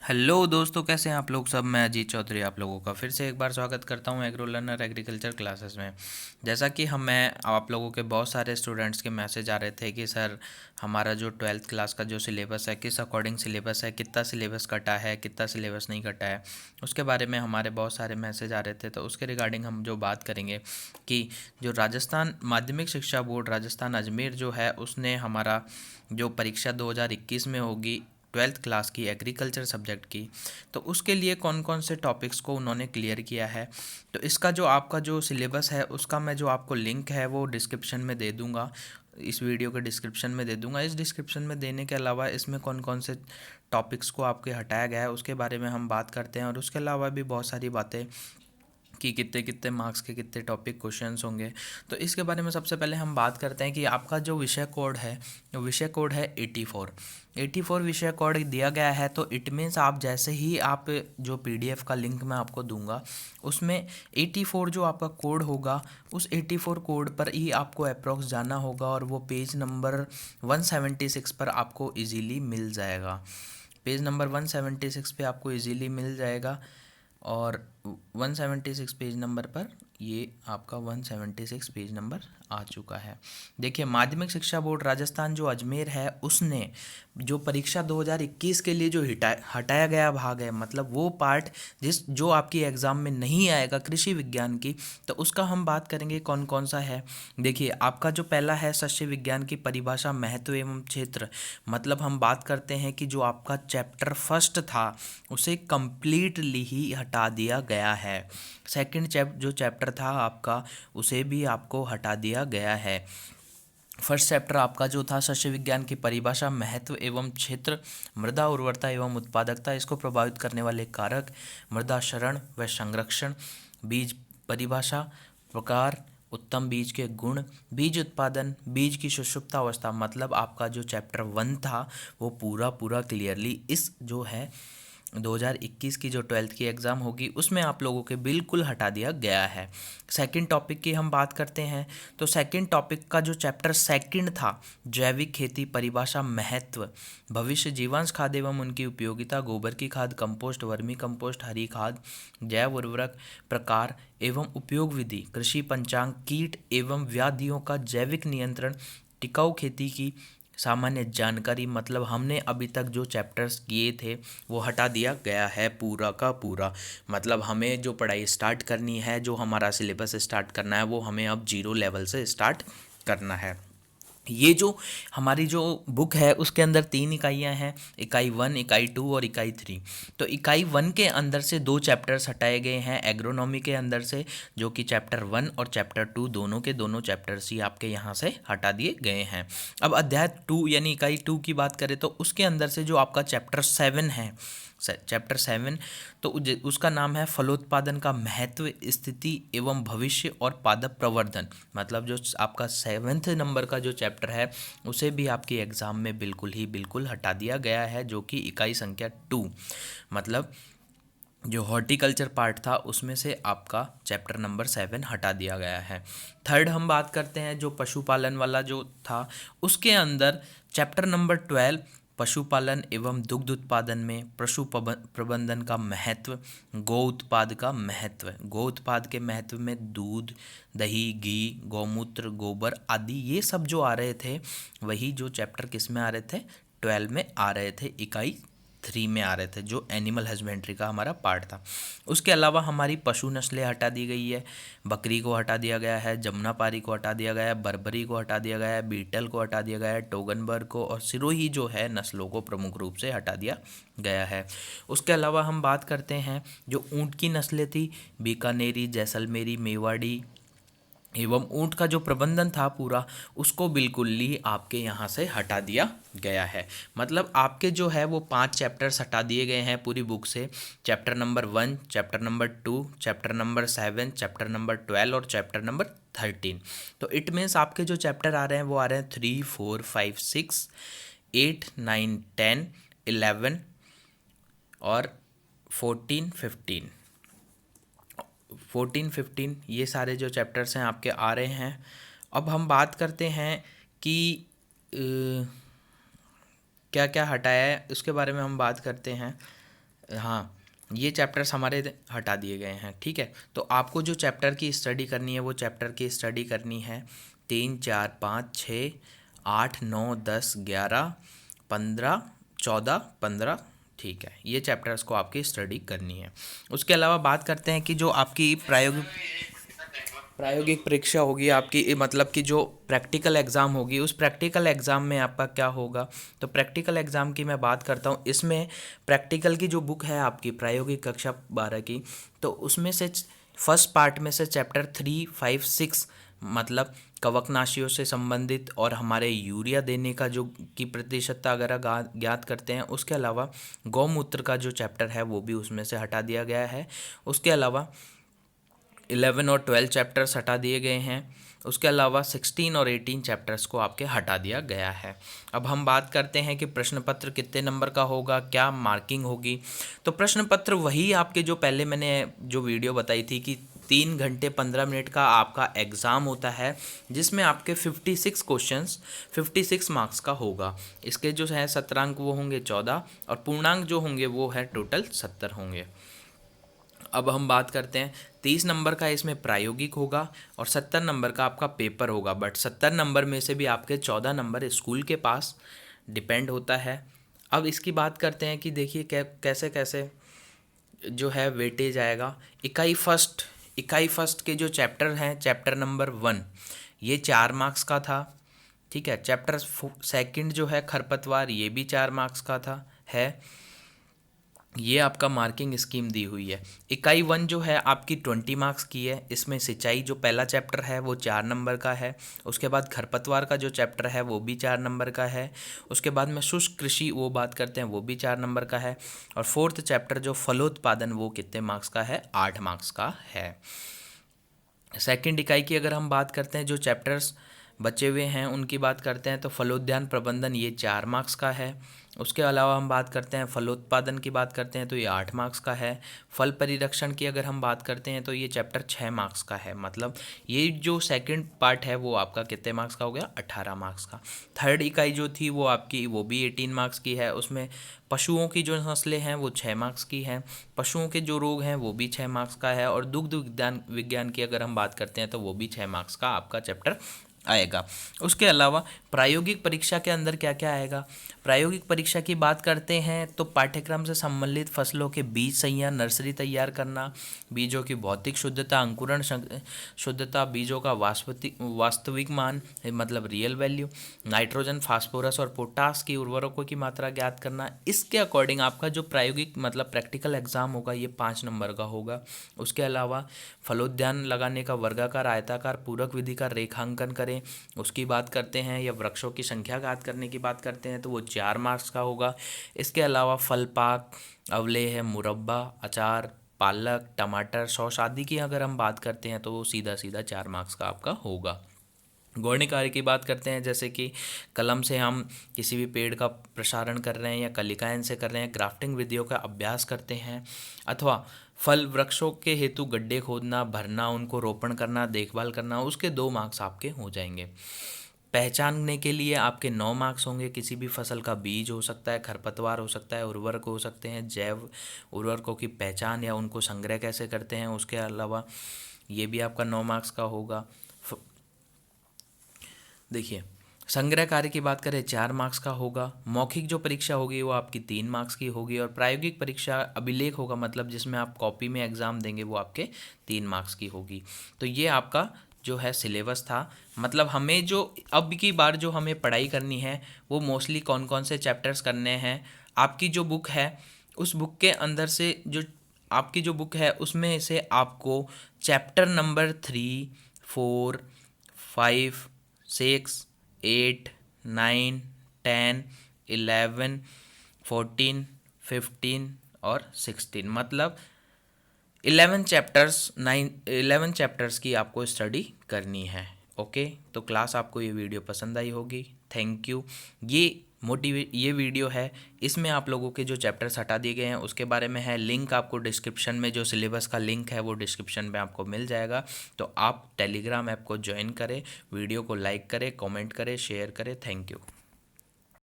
Hello दोस्तों, कैसे हैं आप लोग सब। मैं अजीत चौधरी आप लोगों का फिर से एक बार स्वागत करता हूं एग्रो लर्नर एग्रीकल्चर क्लासेस में। जैसा कि मैं आप लोगों के बहुत सारे स्टूडेंट्स के मैसेज आ रहे थे कि सर हमारा जो 12th क्लास का जो सिलेबस है किस अकॉर्डिंग सिलेबस है, कितना सिलेबस कटा है, कितना सिलेबस नहीं कटा है, उसके बारे में हमारे बहुत सारे मैसेज आ रहे थे। तो उसके रिगार्डिंग हम जो बात करेंगे कि जो राजस्थान माध्यमिक शिक्षा बोर्ड राजस्थान अजमेर जो है उसने हमारा जो परीक्षा 2021 में होगी 12th क्लास की एग्रीकल्चर सब्जेक्ट की, तो उसके लिए कौन कौन से टॉपिक्स को उन्होंने क्लियर किया है। तो इसका जो आपका जो सिलेबस है उसका मैं जो आपको लिंक है वो डिस्क्रिप्शन में दे दूंगा, इस वीडियो के डिस्क्रिप्शन में दे दूंगा। इस डिस्क्रिप्शन में देने के अलावा इसमें कौन कौन से टॉपिक्स को आपके हटाया गया है उसके बारे में हम बात करते हैं, और उसके अलावा भी बहुत सारी बातें कि कितने कितने मार्क्स के कितने टॉपिक क्वेश्चंस होंगे। तो इसके बारे में सबसे पहले हम बात करते हैं कि आपका जो विषय कोड है, वो विषय कोड है 84 विषय कोड दिया गया है। तो इट मीन्स आप जैसे ही आप जो पीडीएफ का लिंक मैं आपको दूंगा उसमें 84 जो आपका कोड होगा उस 84 कोड पर ही आपको अप्रोक्स जाना होगा, और वो पेज नंबर 176 पर आपको इजीली मिल जाएगा। पेज नंबर 176 पे आपको इजीली मिल जाएगा, और 176 पेज नंबर पर ये आपका 176 पेज नंबर आ चुका है। देखिए, माध्यमिक शिक्षा बोर्ड राजस्थान जो अजमेर है उसने जो परीक्षा 2021 के लिए जो हटाया गया भाग है, मतलब वो पार्ट जो आपकी एग्ज़ाम में नहीं आएगा कृषि विज्ञान की, तो उसका हम बात करेंगे कौन कौन सा है। देखिए, आपका जो पहला है सस्य विज्ञान की परिभाषा, महत्व एवं क्षेत्र, मतलब हम बात करते हैं कि जो आपका चैप्टर फर्स्ट था उसे कंप्लीटली ही हटा दिया गया है। सेकंड जो चैप्टर था आपका उसे भी आपको हटा दिया गया है। फर्स्ट चैप्टर आपका जो था सस्य विज्ञान की परिभाषा, महत्व एवं क्षेत्र, मृदा उर्वरता एवं उत्पादकता, इसको प्रभावित करने वाले कारक, मृदा क्षरण व संरक्षण, बीज परिभाषा, प्रकार, उत्तम बीज के गुण, बीज उत्पादन, बीज की सुषुप्त अवस्था, मतलब आपका जो चैप्टर 1 था वो पूरा पूरा क्लियरली इस जो है 2021 की जो 12th की एग्ज़ाम होगी उसमें आप लोगों के बिल्कुल हटा दिया गया है। सेकंड टॉपिक की हम बात करते हैं, तो सेकंड टॉपिक का जो चैप्टर सेकंड था, जैविक खेती परिभाषा, महत्व, भविष्य, जीवांश खाद एवं उनकी उपयोगिता, गोबर की खाद, कंपोस्ट, वर्मी कंपोस्ट, हरी खाद, जैव उर्वरक, प्रकार एवं उपयोग विधि, कृषि पंचांग, कीट एवं व्याधियों का जैविक नियंत्रण, टिकाऊ खेती की सामान्य जानकारी, मतलब हमने अभी तक जो चैप्टर्स किए थे वो हटा दिया गया है पूरा का पूरा। मतलब हमें जो पढ़ाई स्टार्ट करनी है, जो हमारा सिलेबस स्टार्ट करना है, वो हमें अब जीरो लेवल से स्टार्ट करना है। ये जो हमारी जो बुक है उसके अंदर 3 इकाइयाँ हैं, इकाई 1, इकाई 2 और इकाई 3। तो इकाई 1 के अंदर से 2 चैप्टर्स हटाए गए हैं एग्रोनॉमी के अंदर से, जो कि चैप्टर 1 और चैप्टर 2 दोनों के दोनों चैप्टर्स ही आपके यहाँ से हटा दिए गए हैं। अब अध्याय 2 यानी इकाई 2 की बात करें तो उसके अंदर से जो आपका चैप्टर 7 है, चैप्टर 7, तो उसका नाम है फलोत्पादन का महत्व, स्थिति एवं भविष्य और पादप प्रवर्धन। मतलब जो आपका 7th नंबर का जो चैप्टर है उसे भी आपकी एग्ज़ाम में बिल्कुल ही बिल्कुल हटा दिया गया है, जो कि इकाई संख्या 2, मतलब जो हॉर्टिकल्चर पार्ट था उसमें से आपका चैप्टर नंबर 7 हटा दिया गया है। थर्ड हम बात करते हैं जो पशुपालन वाला जो था, उसके अंदर चैप्टर नंबर 12, पशुपालन एवं दुग्ध उत्पादन में पशु प्रबंधन का महत्व, गौ उत्पाद का महत्व, गौ उत्पाद के महत्व में दूध, दही, घी, गौमूत्र, गोबर आदि ये सब जो आ रहे थे वही जो चैप्टर किस में आ रहे थे, 12 में आ रहे थे, इकाई 3 में आ रहे थे, जो एनिमल हस्बेंड्री का हमारा पार्ट था। उसके अलावा हमारी पशु नस्लें हटा दी गई है, बकरी को हटा दिया गया है, जमुनापारी को हटा दिया गया है, बर्बरी को हटा दिया गया है, बीटल को हटा दिया गया है, टोगनबर्ग को और सिरोही जो है नस्लों को प्रमुख रूप से हटा दिया गया है। उसके अलावा हम बात करते हैं जो ऊँट की नस्लें थी, बीकानेरी, जैसलमेरी, मेवाड़ी एवं ऊँट का जो प्रबंधन था पूरा उसको बिल्कुल ही आपके यहाँ से हटा दिया गया है। मतलब आपके जो है वो 5 चैप्टर्स हटा दिए गए हैं पूरी बुक से, chapter number 1, chapter number 2, chapter number 7, chapter number 12 और चैप्टर नंबर 13। तो इट मीन्स आपके जो चैप्टर आ रहे हैं वो आ रहे हैं 3, 4, 5, 6, 8, 9, 10, 11 और 14, 15, 14, 15 ये सारे जो चैप्टर्स हैं आपके आ रहे हैं। अब हम बात करते हैं कि क्या क्या हटाया है उसके बारे में हम बात करते हैं। हाँ, ये चैप्टर्स हमारे हटा दिए गए हैं। ठीक है, तो आपको जो चैप्टर की स्टडी करनी है वो चैप्टर की स्टडी करनी है 3, 4, 5, 6, 8, 9, 10, 11, 15, 14, 15। ठीक है, ये चैप्टर्स को आपकी स्टडी करनी है। उसके अलावा बात करते हैं कि जो आपकी प्रायोगिक परीक्षा होगी आपकी, मतलब कि जो प्रैक्टिकल एग्ज़ाम होगी, उस प्रैक्टिकल एग्ज़ाम में आपका क्या होगा। तो प्रैक्टिकल एग्ज़ाम की मैं बात करता हूँ। इसमें प्रैक्टिकल की जो बुक है आपकी प्रायोगिक कक्षा 12 की, तो उसमें से फर्स्ट पार्ट में से चैप्टर 3, 5, 6, मतलब कवकनाशियों से संबंधित और हमारे यूरिया देने का जो की प्रतिशतता अगर ज्ञात करते हैं। उसके अलावा गौमूत्र का जो चैप्टर है वो भी उसमें से हटा दिया गया है। उसके अलावा 11 और 12 चैप्टर्स हटा दिए गए हैं। उसके अलावा 16 और 18 चैप्टर्स को आपके हटा दिया गया है। अब हम बात करते हैं कि प्रश्न पत्र कितने नंबर का होगा, क्या मार्किंग होगी। तो प्रश्न पत्र वही आपके जो पहले मैंने जो वीडियो बताई थी कि 3 घंटे 15 मिनट का आपका एग्ज़ाम होता है, जिसमें आपके 56 क्वेश्चंस 56 मार्क्स का होगा। इसके जो है शतरांक वो होंगे 14 और पूर्णांक जो होंगे वो है टोटल 70 होंगे। अब हम बात करते हैं 30 नंबर का इसमें प्रायोगिक होगा और 70 नंबर का आपका पेपर होगा। बट 70 नंबर में से भी आपके 14 नंबर स्कूल के पास डिपेंड होता है। अब इसकी बात करते हैं कि देखिए कैसे कैसे जो है वेटेज आएगा। इकाई फर्स्ट के जो चैप्टर हैं, चैप्टर नंबर 1 ये 4 मार्क्स का था। ठीक है, चैप्टर सेकंड जो है खरपतवार, ये भी 4 मार्क्स का था है। ये आपका मार्किंग स्कीम दी हुई है। इकाई 1 जो है आपकी 20 मार्क्स की है। इसमें सिंचाई जो पहला चैप्टर है वो 4 नंबर का है। उसके बाद खरपतवार का जो चैप्टर है वो भी 4 नंबर का है। उसके बाद में शुष्क कृषि वो बात करते हैं, वो भी 4 नंबर का है। और फोर्थ चैप्टर जो फलोत्पादन वो कितने मार्क्स का है, 8 मार्क्स का है। सेकंड इकाई की अगर हम बात करते हैं, जो चैप्टर्स बचे हुए हैं उनकी बात करते हैं, तो फलोद्यान प्रबंधन ये 4 मार्क्स का है। उसके अलावा हम बात करते हैं फलोत्पादन की बात करते हैं तो ये 8 मार्क्स का है। फल परिरक्षण की अगर हम बात करते हैं तो ये चैप्टर 6 मार्क्स का है। मतलब ये जो सेकंड पार्ट है वो आपका कितने मार्क्स का हो गया, 18 मार्क्स का। थर्ड इकाई जो थी वो आपकी वो भी 18 मार्क्स की है। उसमें पशुओं की जो नस्लें हैं वो 6 मार्क्स की हैं। पशुओं के जो रोग हैं वो भी 6 मार्क्स का है। और दुग्ध विज्ञान की अगर हम बात करते हैं तो वो भी 6 मार्क्स का आपका चैप्टर आएगा। उसके अलावा प्रायोगिक परीक्षा के अंदर क्या क्या आएगा। प्रायोगिक परीक्षा की बात करते हैं तो पाठ्यक्रम से संबंधित फसलों के बीज संयन नर्सरी तैयार करना, बीजों की भौतिक शुद्धता, अंकुरण शुद्धता, बीजों का वास्तविक मान मतलब रियल वैल्यू, नाइट्रोजन, फास्फोरस और पोटास की उर्वरकों की मात्रा ज्ञात करना। इसके अकॉर्डिंग आपका जो प्रायोगिक मतलब प्रैक्टिकल एग्जाम होगा ये 5 नंबर का होगा। उसके अलावा फलोद्यान लगाने का वर्गाकार आयताकार पूरक विधि का रेखांकन करें, उसकी बात करते हैं, या वृक्षों की संख्या ज्ञात करने की बात करते हैं तो वो 4 मार्क्स का होगा। इसके अलावा फल पाक, अवलेह, मुरब्बा, अचार, पालक, टमाटर, सॉस आदि की अगर हम बात करते हैं तो वो सीधा सीधा 4 मार्क्स का आपका होगा। गौण कार्य की बात करते हैं, जैसे कि कलम से हम किसी भी पेड़ का प्रसारण कर रहे हैं या कलिकायन से कर रहे हैं, ग्राफ्टिंग विधियों का अभ्यास करते हैं, अथवा फल वृक्षों के हेतु गड्ढे खोदना, भरना, उनको रोपण करना, देखभाल करना, उसके 2 मार्क्स आपके हो जाएंगे। पहचानने के लिए आपके 9 मार्क्स होंगे। किसी भी फसल का बीज हो सकता है, खरपतवार हो सकता है, उर्वरक हो सकते हैं, जैव उर्वरकों की पहचान या उनको संग्रह कैसे करते हैं, उसके अलावा ये भी आपका 9 मार्क्स का होगा। देखिए, संग्रह कार्य की बात करें 4 मार्क्स का होगा। मौखिक जो परीक्षा होगी वो आपकी 3 मार्क्स की होगी। और प्रायोगिक परीक्षा अभिलेख होगा, मतलब जिसमें आप कॉपी में एग्ज़ाम देंगे, वो आपके 3 मार्क्स की होगी। तो ये आपका जो है सिलेबस था। मतलब हमें जो अब की बार जो हमें पढ़ाई करनी है वो मोस्टली कौन कौन से चैप्टर्स करने हैं। आपकी जो बुक है उस बुक के अंदर से जो आपकी जो बुक है उसमें से आपको चैप्टर नंबर 3, 4, 5, 6, 8, 9, 10, 11, 14, 15 और 16 मतलब 11 चैप्टर्स की आपको स्टडी करनी है। ओके, तो क्लास आपको ये वीडियो पसंद आई होगी। Thank you. ये वीडियो है, इसमें आप लोगों के जो चैप्टर्स हटा दिए गए हैं उसके बारे में है। लिंक आपको डिस्क्रिप्शन में, जो सिलेबस का लिंक है वो डिस्क्रिप्शन में आपको मिल जाएगा। तो आप टेलीग्राम ऐप को ज्वाइन करें, वीडियो को लाइक करें, कमेंट करें, शेयर करें। Thank you.